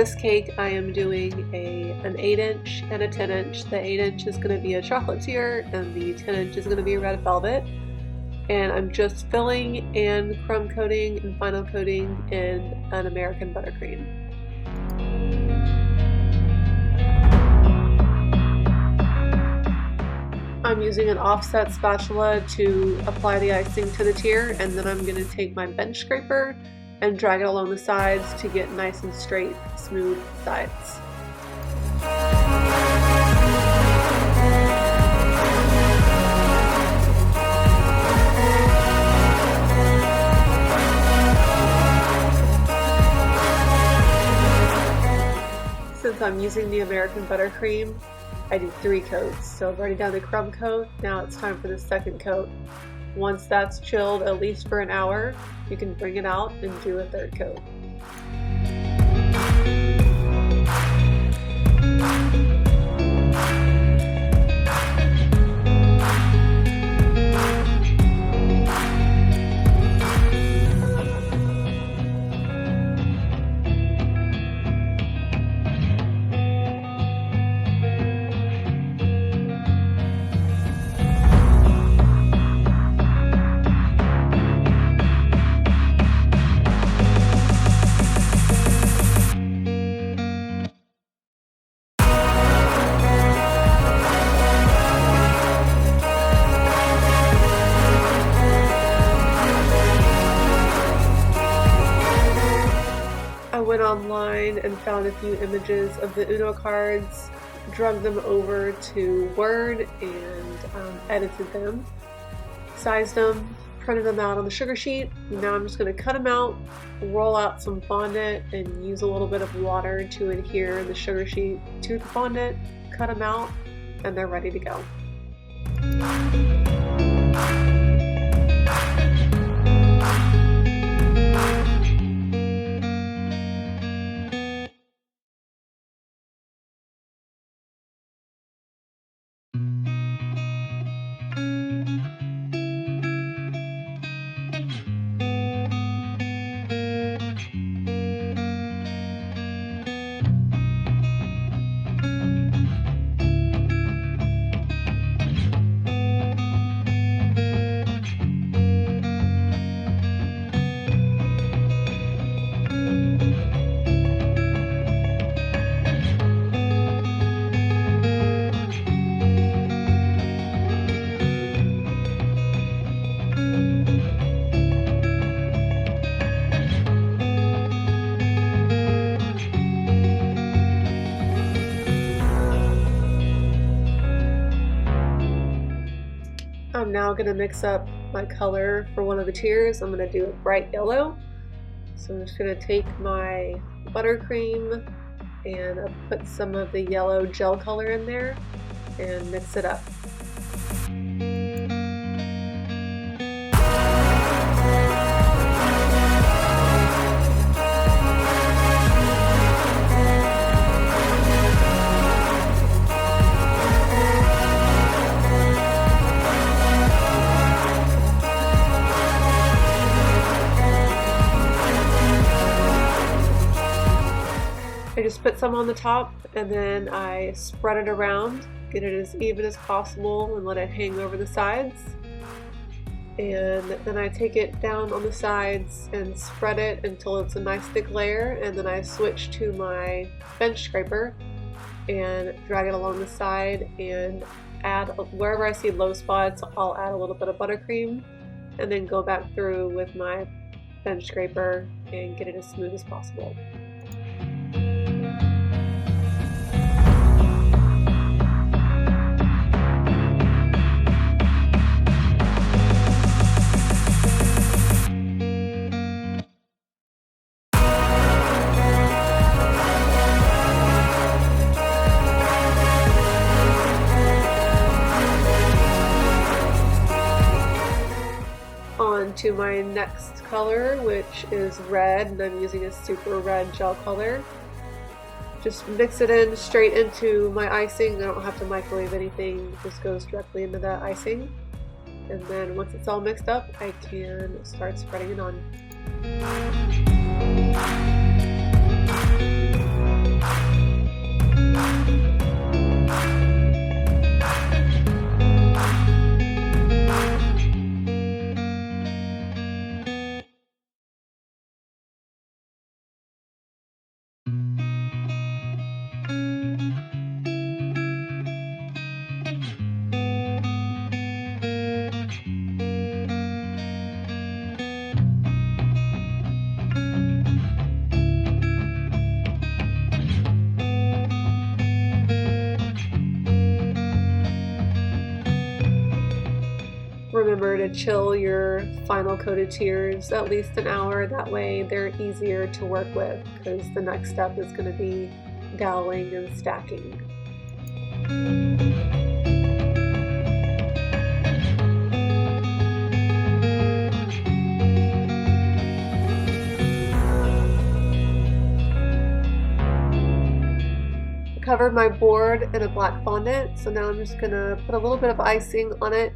this cake, I am doing an 8-inch and a 10-inch. The 8-inch is going to be a chocolatier, and the 10-inch is going to be a red velvet. And I'm just filling and crumb coating and final coating in an American buttercream. I'm using an offset spatula to apply the icing to the tier, and then I'm going to take my bench scraper and drag it along the sides to get nice and straight, smooth sides. Since I'm using the American buttercream, I do 3 coats. So I've already done the crumb coat, now it's time for the second coat. Once that's chilled at least for an hour, you can bring it out and do a third coat. I went online and found a few images of the Uno cards, drug them over to Word and edited them, sized them, printed them out on the sugar sheet. Now I'm just going to cut them out, roll out some fondant, and use a little bit of water to adhere the sugar sheet to the fondant, cut them out, and they're ready to go. I'm now going to mix up my color for one of the tiers. I'm going to do a bright yellow. So I'm just going to take my buttercream and put some of the yellow gel color in there and mix it up. I just put some on the top and then I spread it around, get it as even as possible and let it hang over the sides. And then I take it down on the sides and spread it until it's a nice thick layer, and then I switch to my bench scraper and drag it along the side and add, wherever I see low spots, I'll add a little bit of buttercream and then go back through with my bench scraper and get it as smooth as possible. On to my next color, which is red, and I'm using a super red gel color. Just mix it in straight into my icing. I don't have to microwave anything, it just goes directly into the icing. And then once it's all mixed up, I can start spreading it on. to chill your final coated tiers at least an hour. That way they're easier to work with, because the next step is going to be doweling and stacking. Covered my board in a black fondant, so now I'm just gonna put a little bit of icing on it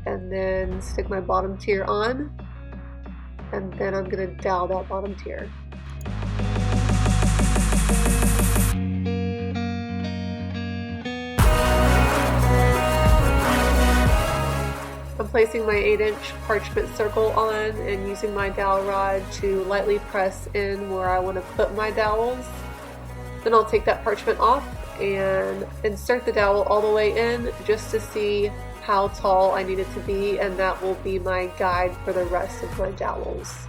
and then stick my bottom tier on, and then I'm gonna dowel that bottom tier. I'm placing my 8-inch parchment circle on and using my dowel rod to lightly press in where I want to put my dowels. Then I'll take that parchment off and insert the dowel all the way in just to see how tall I need it to be, and that will be my guide for the rest of my dowels.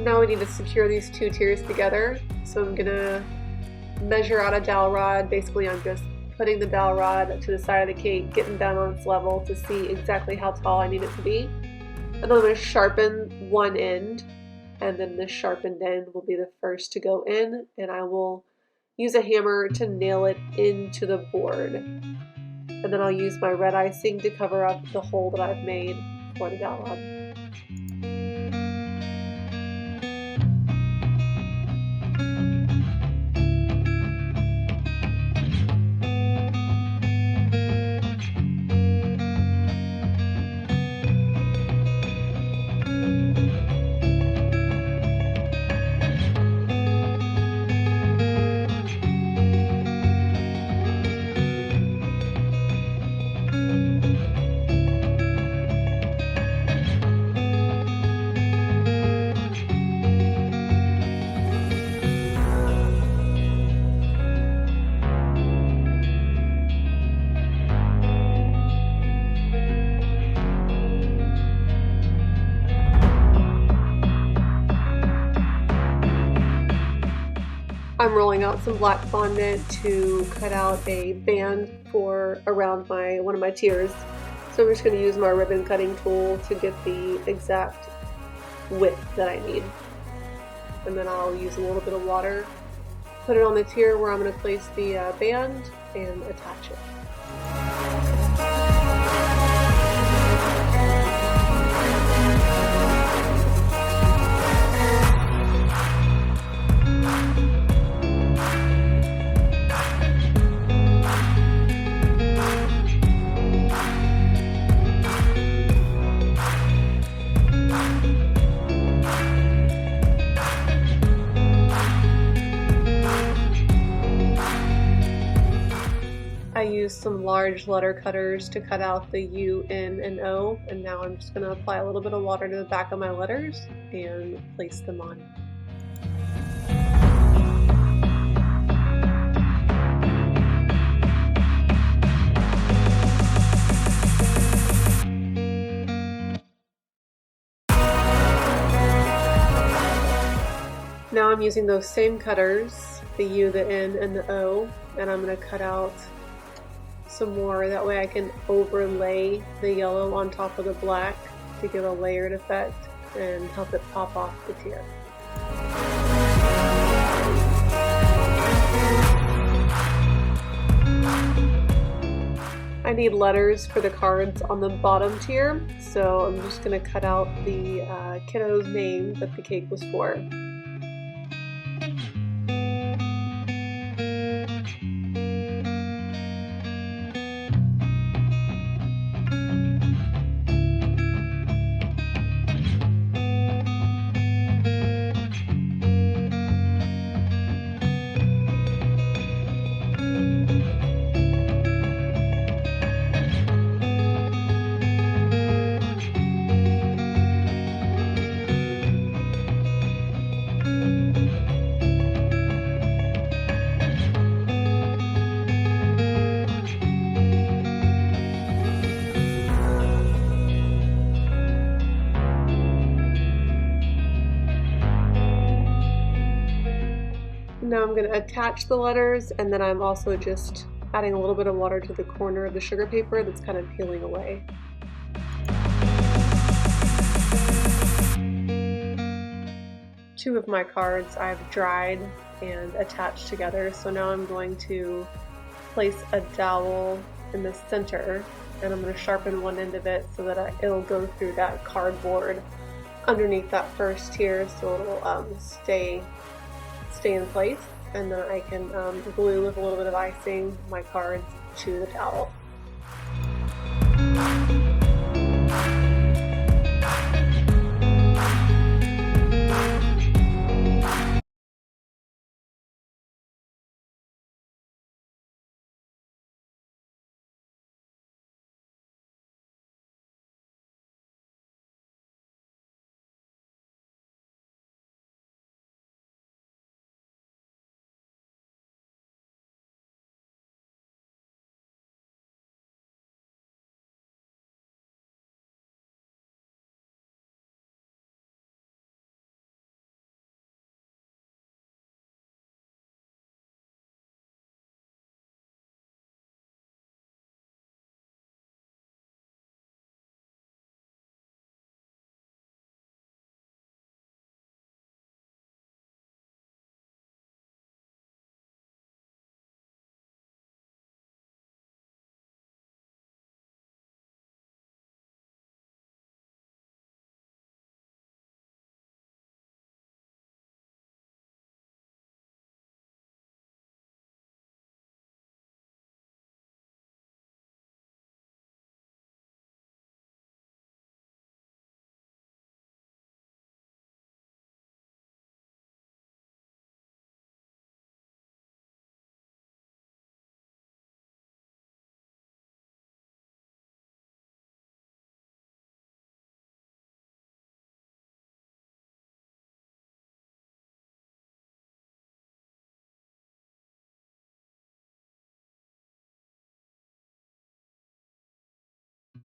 Now we need to secure these two tiers together, so I'm gonna measure out a dowel rod. Basically, I'm just putting the dowel rod to the side of the cake, getting down on its level to see exactly how tall I need it to be. And then I'm going to sharpen one end, and then the sharpened end will be the first to go in, and I will use a hammer to nail it into the board. And then I'll use my red icing to cover up the hole that I've made for the dowel rod. I'm rolling out some black fondant to cut out a band for around one of my tiers. So I'm just going to use my ribbon cutting tool to get the exact width that I need. And then I'll use a little bit of water, put it on the tier where I'm going to place the band, and attach it. I used some large letter cutters to cut out the U, N, and O, and now I'm just going to apply a little bit of water to the back of my letters and place them on. Now I'm using those same cutters, the U, the N, and the O, and I'm going to cut out some more. That way I can overlay the yellow on top of the black to give a layered effect and help it pop off the tier. I need letters for the cards on the bottom tier, so I'm just going to cut out the kiddo's name that the cake was for. Now I'm going to attach the letters, and then I'm also just adding a little bit of water to the corner of the sugar paper that's kind of peeling away. Two of my cards I've dried and attached together, so now I'm going to place a dowel in the center, and I'm going to sharpen one end of it so that it'll go through that cardboard underneath that first tier, so it'll stay in place, and then I can glue with a little bit of icing my cards to the dowel.